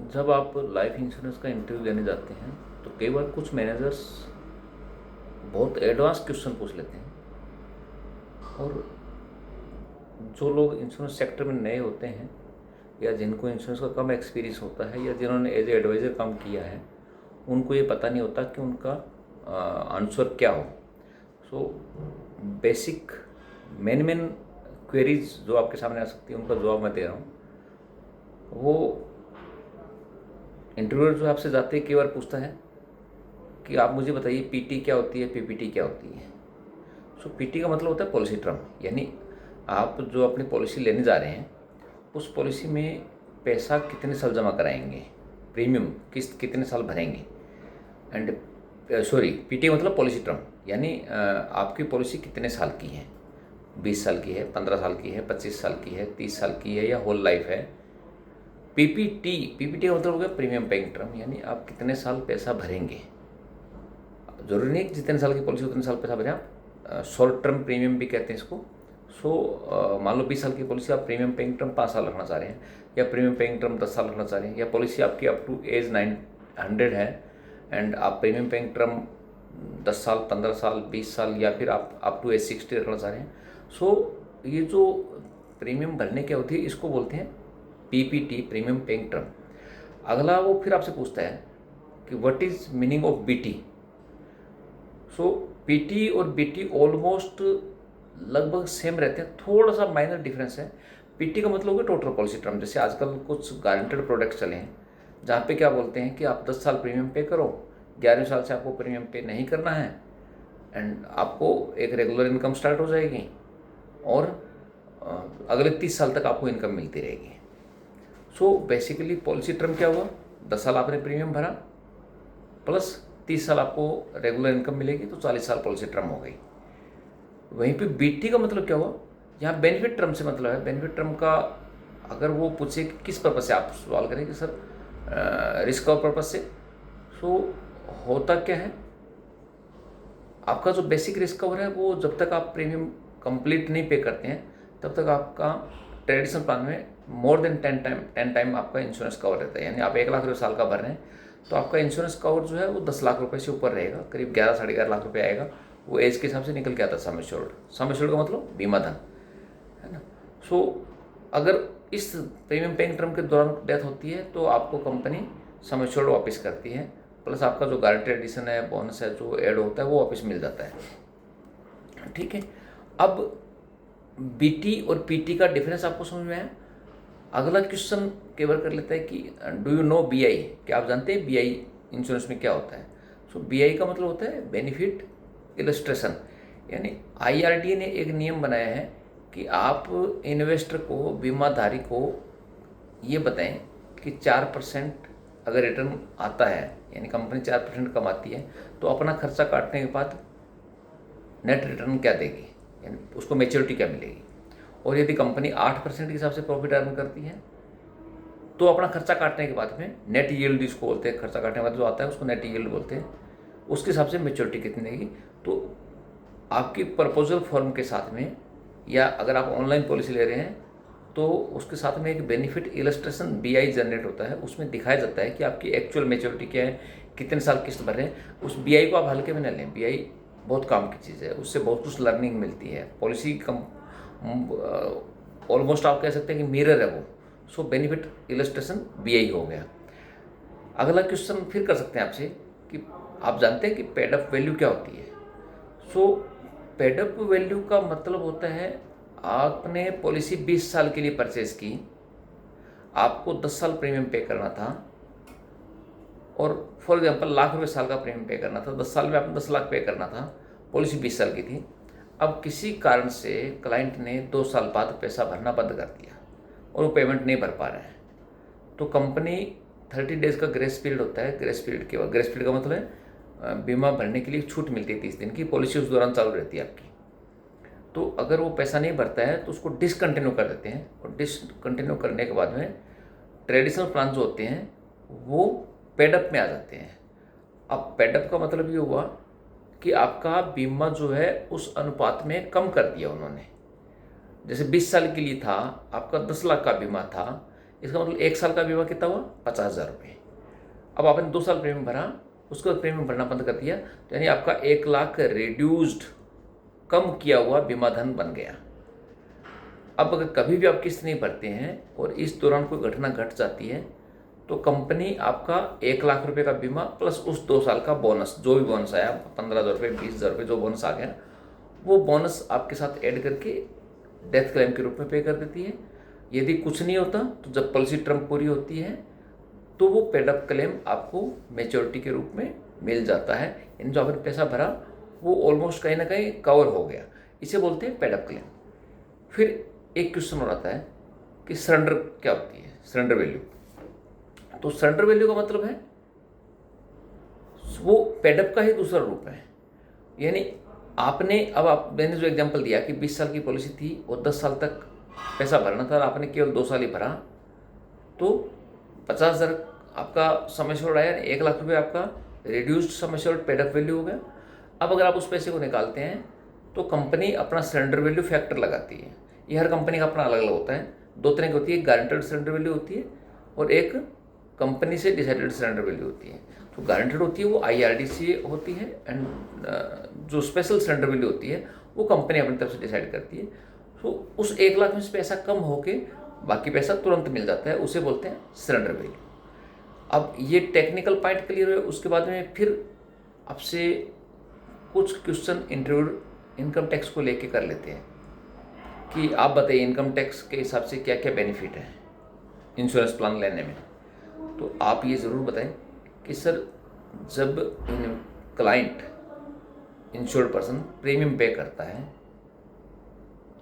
जब आप life insurance का इंटरव्यू देने जाते हैं तो कई बार कुछ मैनेजर्स बहुत एडवांस क्वेश्चन पूछ लेते हैं। और जो लोग इंश्योरेंस सेक्टर में नए होते हैं या जिनको इंश्योरेंस का कम एक्सपीरियंस होता है या जिन्होंने एज ए एडवाइज़र काम किया है, उनको ये पता नहीं होता कि उनका आंसर क्या हो। So basic main main queries जो आपके सामने आ सकती है उनका जवाब मैं दे रहा हूँ। वो इंटरव्यूअर जो आपसे जाते ही कई बार पूछता है कि आप मुझे बताइए पीटी क्या होती है, पीपीटी क्या होती है। सो पीटी का मतलब होता है पॉलिसी टर्म, यानी आप जो अपनी पॉलिसी लेने जा रहे हैं उस पॉलिसी में पैसा कितने साल जमा कराएंगे, प्रीमियम किस्त कितने साल भरेंगे। एंड सॉरी, पीटी का मतलब पॉलिसी टर्म, यानी आपकी पॉलिसी कितने साल की है, 20 साल की है, 15 साल की है, 25 साल की है, 30 साल की है या होल लाइफ है। पीपीटी का मतलब हो गया प्रीमियम पेइंग टर्म, यानी आप कितने साल पैसा भरेंगे। जरूरी नहीं कि जितने साल की पॉलिसी उतने साल पैसा भरें आप, शॉर्ट टर्म प्रीमियम भी कहते हैं इसको। सो मान लो 20 साल की पॉलिसी, आप प्रीमियम पेइंग टर्म 5 साल रखना चाह रहे हैं या प्रीमियम पेइंग टर्म 10 साल रखना चाह रहे हैं, या पॉलिसी आपकी अप टू एज 900 है एंड आप प्रीमियम पेइंग टर्म 10 साल, 15 साल, 20 साल या फिर आप अप टू एज 60 रखना चाह रहे हैं। सो ये जो प्रीमियम भरने की अवधि इसको बोलते हैं पीपीटी, प्रीमियम पेइंग टर्म। अगला वो फिर आपसे पूछता है कि what is meaning of BT. So PT और बीटी ऑलमोस्ट लगभग सेम रहते हैं, थोड़ा सा माइनर डिफरेंस है। पीटी का मतलब होगा टोटल पॉलिसी टर्म, जैसे आजकल कुछ गारंटेड प्रोडक्ट्स चले हैं जहाँ पे क्या बोलते हैं कि आप 10 साल प्रीमियम पे करो, 11वें साल से आपको प्रीमियम पे नहीं करना है एंड आपको एक रेगुलर इनकम स्टार्ट हो जाएगी और अगले 30 साल तक आपको इनकम मिलती रहेगी। सो बेसिकली पॉलिसी टर्म क्या हुआ, 10 साल आपने प्रीमियम भरा प्लस 30 साल आपको रेगुलर इनकम मिलेगी, तो 40 साल पॉलिसी टर्म हो गई। वहीं पे बीटी का मतलब क्या हुआ, यहाँ बेनिफिट टर्म से मतलब है। बेनिफिट टर्म का अगर वो पूछे कि किस पर्पज़ से, आप सवाल करें कि सर रिस्क और पर्पज़ से। सो होता क्या है, आपका जो बेसिक रिस्क कवर है वो जब तक आप प्रीमियम कंप्लीट नहीं पे करते हैं तब तक आपका ट्रेडिशनल प्लान में मोर देन 10 टाइम आपका इंश्योरेंस कवर रहता है। यानी आप 1 लाख रुपये साल का भर रहे हैं तो आपका इंश्योरेंस कवर जो है वो 10 लाख रुपये से ऊपर रहेगा, करीब 11 साढ़े 11 लाख रुपये आएगा। वो एज के हिसाब से निकल के आता है सम एश्योर्ड का मतलब बीमा धन, है ना। सो अगर इस प्रीमियम पेइंग टर्म के दौरान डेथ होती है तो आपको कंपनी सम एश्योर्ड वापस करती है, प्लस आपका जो गारंटी एडिशन है, बोनस है जो ऐड होता है वो वापस मिल जाता है। ठीक है, अब बीटी और पीटी का डिफरेंस आपको समझ में आया। अगला क्वेश्चन कवर कर लेता है कि डू यू नो बीआई, क्या आप जानते हैं बीआई इंश्योरेंस में क्या होता है। सो बीआई का मतलब होता है बेनिफिट इलस्ट्रेशन, यानी आईआरडीए ने एक नियम बनाया है कि आप इन्वेस्टर को, बीमाधारी को ये बताएं कि 4% अगर रिटर्न आता है, यानी कंपनी 4% कमाती है, तो अपना खर्चा काटने के बाद नेट रिटर्न क्या देगी, यानी उसको मैच्योरिटी क्या मिलेगी। और यदि कंपनी 8% के हिसाब से प्रॉफिट अर्न करती है तो अपना खर्चा काटने के बाद में नेट यील्ड जिसको बोलते हैं, खर्चा काटने के बाद जो आता है उसको नेट यील्ड बोलते हैं, उसके हिसाब से मैच्योरिटी कितनी देगी। तो आपकी प्रपोजल फॉर्म के साथ में या अगर आप ऑनलाइन पॉलिसी ले रहे हैं तो उसके साथ में एक बेनिफिट इलस्ट्रेशन बीआई जनरेट होता है, उसमें दिखाया जाता है कि आपकी एक्चुअल मैच्योरिटी क्या है, कितने साल किस्त भर रहे हैं। उस बीआई को आप हल्के में न लें, बीआई बहुत काम की चीज़ है, उससे बहुत कुछ लर्निंग मिलती है। पॉलिसी कम ऑलमोस्ट आप कह सकते हैं कि मिरर है वो। सो बेनिफिट इलस्ट्रेशन बीआई हो गया। अगला क्वेश्चन फिर कर सकते हैं आपसे कि आप जानते हैं कि पेड अप वैल्यू क्या होती है। सो पेड अप वैल्यू का मतलब होता है आपने पॉलिसी 20 साल के लिए परचेज की, आपको 10 साल प्रीमियम पे करना था और फॉर एग्जांपल लाख रुपए साल का प्रीमियम पे करना था, 10 साल में आपने 10 लाख पे करना था, पॉलिसी 20 साल की थी। अब किसी कारण से क्लाइंट ने 2 साल बाद पैसा भरना बंद कर दिया और वो पेमेंट नहीं भर पा रहे हैं, तो कंपनी 30 डेज़ का ग्रेस पीरियड होता है। ग्रेस पीरियड का मतलब है बीमा भरने के लिए छूट मिलती है 30 दिन की, पॉलिसी उस दौरान चालू रहती है आपकी। तो अगर वो पैसा नहीं भरता है तो उसको डिसकंटिन्यू कर देते हैं, और डिसकंटिन्यू करने के बाद में ट्रेडिशनल प्लान जो होते हैं वो पेडअप में आ जाते हैं। अब पेडअप का मतलब ये हुआ कि आपका बीमा जो है उस अनुपात में कम कर दिया उन्होंने। जैसे 20 साल के लिए था, आपका 10 लाख का बीमा था, इसका मतलब 1 साल का बीमा कितना हुआ, 50,000 रुपये। अब आपने 2 साल प्रीमियम भरा, उसके बाद प्रीमियम भरना बंद कर दिया, तो यानी आपका 1 लाख रिड्यूस्ड, कम किया हुआ बीमा धन बन गया। अब अगर कभी भी आप किस्त नहीं भरते हैं और इस दौरान कोई घटना घट जाती है, तो कंपनी आपका 1 लाख रुपए का बीमा प्लस उस 2 साल का बोनस, जो भी बोनस आया, 15,000 रुपये, 20,000 रुपये, जो बोनस आ गया, वो बोनस आपके साथ ऐड करके डेथ क्लेम के रूप में पे कर देती है। यदि कुछ नहीं होता तो जब पॉलिसी टर्म पूरी होती है तो वो पेड अप क्लेम आपको मैच्योरिटी के रूप में मिल जाता है। यानी जो आपने पैसा भरा वो ऑलमोस्ट कहीं ना कहीं कवर हो गया, इसे बोलते हैं पेड अप क्लेम। फिर एक क्वेश्चन और आता है कि सरेंडर क्या होती है, सरेंडर वैल्यू। तो सरेंडर वैल्यू का मतलब है वो पेड अप का ही दूसरा रूप है। यानी मैंने जो एग्जांपल दिया कि 20 साल की पॉलिसी थी और 10 साल तक पैसा भरना था, आपने केवल 2 साल ही भरा, तो 50,000 आपका सम एश्योर्ड आया, 1 लाख रुपये आपका reduced sum assured paid up value हो गया। अब अगर आप उस पैसे को निकालते हैं तो कंपनी अपना सरेंडर वैल्यू फैक्टर लगाती है। ये हर कंपनी का अपना अलग अलग होता है। 2 तरह की होती है, गारंटेड सरेंडर वैल्यू होती है और एक कंपनी से डिसाइडेड सरेंडर वैल्यू होती है। तो गारंटेड होती है वो IRD से होती है, एंड जो स्पेशल सरेंडर वैल्यू होती है वो कंपनी अपनी तरफ से डिसाइड करती है। तो उस 1 लाख में से पैसा कम होके बाकी पैसा तुरंत मिल जाता है, उसे बोलते हैं सरेंडर वैल्यू। अब ये टेक्निकल पॉइंट क्लियर हुए, उसके बाद में फिर आपसे कुछ क्वेश्चन इंटरव्यू इनकम टैक्स को लेके कर लेते हैं कि आप बताइए इनकम टैक्स के हिसाब से क्या क्या बेनिफिट है इंश्योरेंस प्लान लेने में। तो आप ये ज़रूर बताएं कि सर, जब क्लाइंट इंश्योर्ड पर्सन प्रीमियम पे करता है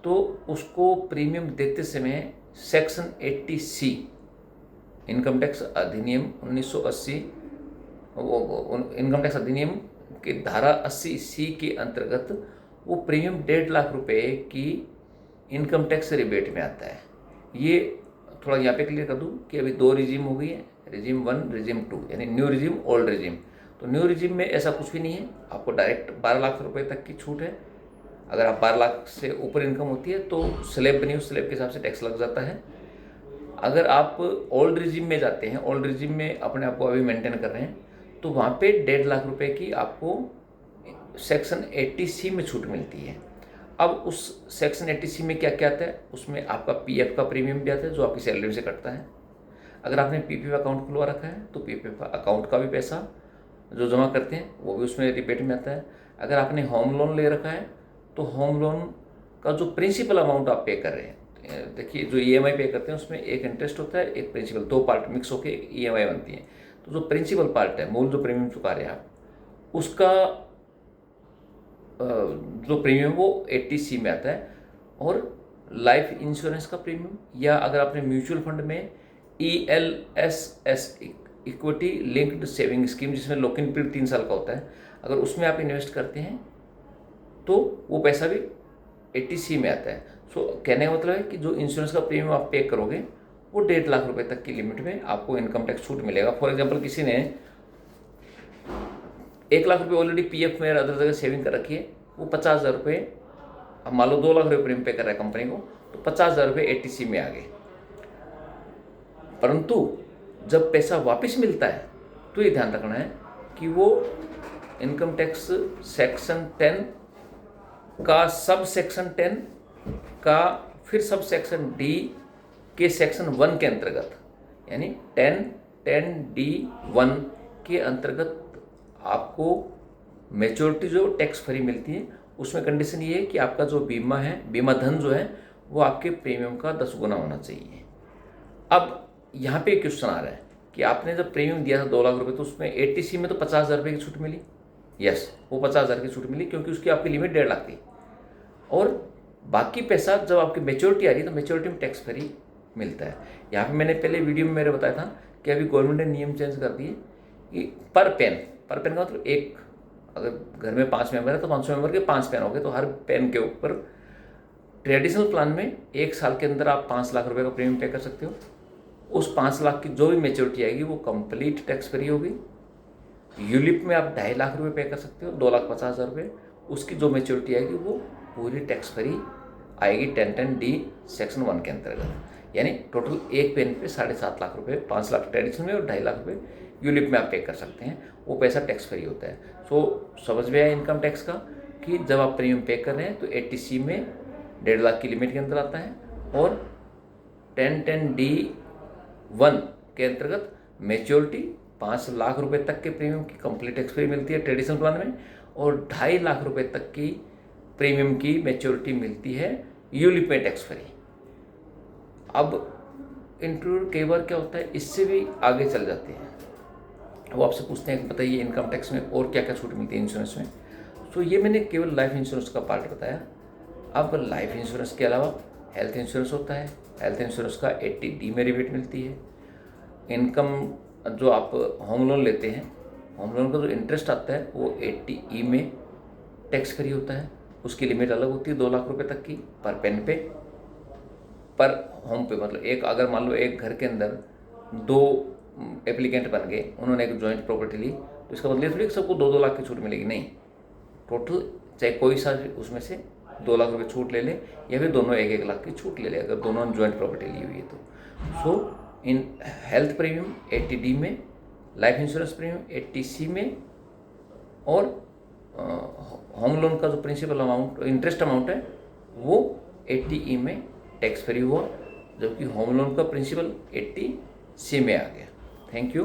तो उसको प्रीमियम देते समय सेक्शन 80C इनकम टैक्स अधिनियम 1980, इनकम टैक्स अधिनियम की धारा 80C के अंतर्गत वो प्रीमियम 1.5 लाख रुपए की इनकम टैक्स रिबेट में आता है। ये थोड़ा यहाँ पे क्लियर कर दूँ कि अभी 2 रिजीम हो गई है, रिजीम 1, रिजीम 2, यानी न्यू रिजीम, ओल्ड रिजीम। तो न्यू रिजीम में ऐसा कुछ भी नहीं है, आपको डायरेक्ट 12 लाख रुपए तक की छूट है। अगर आप 12 लाख से ऊपर इनकम होती है तो स्लैब बनी, उस स्लैब के हिसाब से टैक्स लग जाता है। अगर आप ओल्ड रिजीम में जाते हैं, ओल्ड रिजीम में अपने आप को अभी मेंटेन कर रहे हैं, तो वहाँ पे 1.5 लाख रुपए की आपको सेक्शन 80C में छूट मिलती है। अब उस सेक्शन 80C में क्या क्या आता है, उसमें आपका PF का प्रीमियम भी आता है जो आपकी सैलरी से कटता है। अगर आपने PPF अकाउंट खुलवा रखा है तो PPF अकाउंट का भी पैसा जो जमा करते हैं वो भी उसमें रिबेट में आता है। अगर आपने होम लोन ले रखा है तो होम लोन का जो प्रिंसिपल अमाउंट आप पे कर रहे हैं, देखिए जो EMI पे करते हैं उसमें एक इंटरेस्ट होता है, एक प्रिंसिपल, 2 पार्ट मिक्स होकर EMI बनती है। तो जो प्रिंसिपल पार्ट है, मूल जो प्रीमियम चुका रहे हैं आप, उसका जो प्रीमियम वो 80C में आता है। और लाइफ इंश्योरेंस का प्रीमियम, या अगर आपने म्यूचुअल फंड में ELSS equity linked saving scheme, जिसमें लॉक इन पीरियड 3 साल का होता है, अगर उसमें आप इन्वेस्ट करते हैं तो वो पैसा भी 80C में आता है। सो कहने का मतलब है कि जो इंश्योरेंस का प्रीमियम आप पे करोगे वो 1.5 लाख रुपए तक की लिमिट में आपको इनकम टैक्स छूट मिलेगा। फॉर एग्जांपल, किसी ने 1 लाख रुपये ऑलरेडी PF में अदर जगह सेविंग कर रखी है, वो 50,000 रुपये, अब मान लो 2 लाख रुपये प्रीमियम पे कर रहा है कंपनी को, तो 50,000 रुपये 80C में आ गए। परंतु जब पैसा वापस मिलता है तो ये ध्यान रखना है कि वो इनकम टैक्स सेक्शन 10 का सब सेक्शन 10 का फिर सब सेक्शन D के सेक्शन 1 के अंतर्गत, यानी 10(10)(D)(1) के अंतर्गत आपको मैच्योरिटी जो टैक्स फ्री मिलती है, उसमें कंडीशन ये है कि आपका जो बीमा है, बीमा धन जो है वो आपके प्रीमियम का 10 गुना होना चाहिए। अब यहाँ पे क्वेश्चन आ रहा है कि आपने जब प्रीमियम दिया था 2 लाख रुपये, तो उसमें 80C में तो 50,000 रुपये की छूट मिली। यस, वो 50,000 की छूट मिली क्योंकि उसकी आपकी लिमिट 1.5 लाख थी। और बाकी पैसा जब आपकी मैच्योरिटी आ रही है तो मैच्योरिटी में टैक्स फ्री मिलता है। यहाँ पे मैंने पहले वीडियो में मेरे बताया था कि अभी गवर्नमेंट ने नियम चेंज कर दिए कि पर पेन का मतलब एक, अगर घर में 5 मेंबर है तो 500 मेंबर के 5 पेन हो गए, तो हर पेन के यूपर ट्रेडिशनल प्लान में 1 साल के अंदर आप 5 लाख रुपए का प्रीमियम पे कर सकते हो। उस 5 लाख की जो भी मैच्योरिटी आएगी वो कंप्लीट टैक्स फ्री होगी। यूलिप में आप 2.5 लाख रुपए पे कर सकते हो, 2,50,000 रुपये, उसकी जो मैच्योरिटी आएगी वो पूरी टैक्स फ्री आएगी 10(10)(D) सेक्शन 1 के अंतर्गत। यानी टोटल एक पेन पे 7.5 लाख रुपये, 5 लाख ट्रेडिशनल में और 2.5 लाख रुपये यूलिप में आप पे कर सकते हैं। वो पैसा टैक्स फ्री होता है। सो समझ में आया इनकम टैक्स का कि जब आप प्रीमियम पे कर रहे हैं तो 80C में 1.5 लाख की लिमिट के अंदर आता है, और 10(10)(d)(1) के अंतर्गत मेच्योरिटी 5 लाख रुपए तक के प्रीमियम की कंप्लीट टैक्स फ्री मिलती है ट्रेडिशनल प्लान में, और 2.5 लाख रुपए तक की प्रीमियम की मेच्योरिटी मिलती है यूलिप में टैक्स फ्री। अब इंक्लूड कई बार क्या होता है, इससे भी आगे चल जाते हैं, वो आपसे पूछते हैं कि बताइए इनकम टैक्स में और क्या क्या छूट मिलती है इंश्योरेंस में। तो ये मैंने केवल लाइफ इंश्योरेंस का पार्ट बताया। अब लाइफ इंश्योरेंस के अलावा हेल्थ इंश्योरेंस होता है। हेल्थ इंश्योरेंस का 80D में रिबेट मिलती है। इनकम जो आप होम लोन लेते हैं, होम लोन का जो इंटरेस्ट आता है वो 80E में टैक्स फ्री होता है। उसकी लिमिट अलग होती है 2 लाख रुपए तक की पर पेन पे, पर होम पे। मतलब एक अगर मान लो एक घर के अंदर 2 एप्लीकेंट बन गए, उन्होंने एक जॉइंट प्रॉपर्टी ली, तो इसका मतलब थोड़ी सबको 2-2 लाख की छूट मिलेगी, नहीं। टोटल चाहे कोई सा उसमें से 2 लाख रुपए छूट ले ले, या फिर दोनों 1-1 लाख की छूट ले ले अगर दोनों ने जॉइंट प्रॉपर्टी ली हुई है तो। सो इन हेल्थ प्रीमियम 80D में, लाइफ इंश्योरेंस प्रीमियम 80C में, और होम लोन का जो प्रिंसिपल अमाउंट इंटरेस्ट अमाउंट है वो 80E में टैक्स फ्री हुआ, जबकि होम लोन का प्रिंसिपल 80C में आ गया। Thank you.